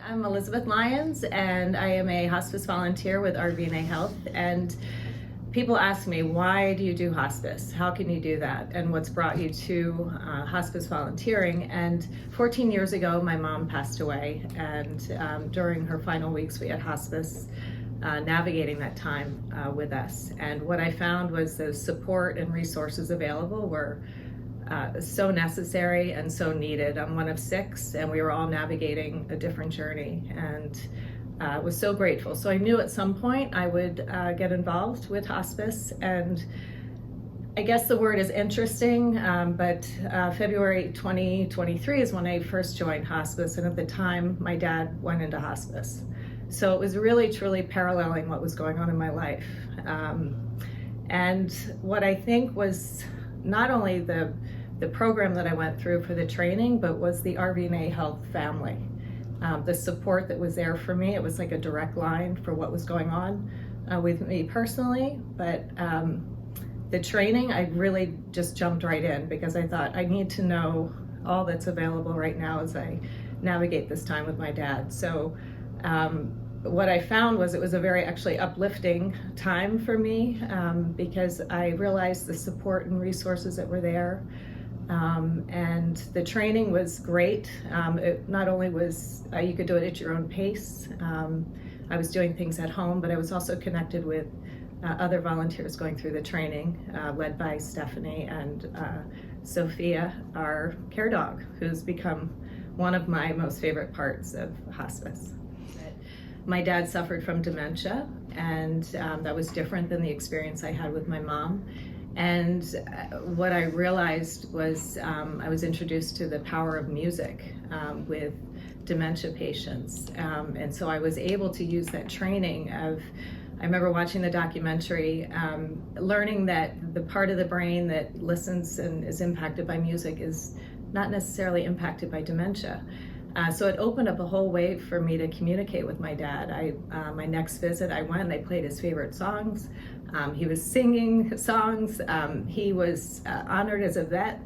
I'm Elizabeth Lyons, and I am a hospice volunteer with RVNAhealth. And people ask me, why do you do hospice? How can you do that? And what's brought you to hospice volunteering? And 14 years ago, my mom passed away, and during her final weeks, we had hospice navigating that time with us. And what I found was the support and resources available were so necessary and so needed. I'm one of 6, and we were all navigating a different journey, and was so grateful. So I knew at some point I would get involved with hospice, and I guess the word is interesting, but February 2023 is when I first joined hospice, and at the time my dad went into hospice. So it was really truly paralleling what was going on in my life. And what I think was not only the program that I went through for the training, but was the RVNAhealth family. The support that was there for me, it was like a direct line for what was going on with me personally, but the training, I really just jumped right in because I thought I need to know all that's available right now as I navigate this time with my dad. So what I found was it was a very actually uplifting time for me because I realized the support and resources that were there. And the training was great. It not only was, you could do it at your own pace. I was doing things at home, but I was also connected with other volunteers going through the training, led by Stephanie and Sophia, our care dog, who's become one of my most favorite parts of hospice. My dad suffered from dementia, and that was different than the experience I had with my mom. And what I realized was I was introduced to the power of music with dementia patients. And so I was able to use that training of, I remember watching the documentary, learning that the part of the brain that listens and is impacted by music is not necessarily impacted by dementia. So it opened up a whole way for me to communicate with my dad. My next visit, I went and I played his favorite songs. He was singing songs. He was honored as a vet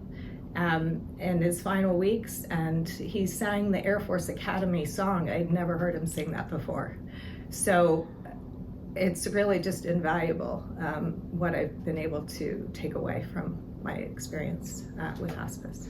in his final weeks, and he sang the Air Force Academy song. I'd never heard him sing that before. So it's really just invaluable what I've been able to take away from my experience with hospice.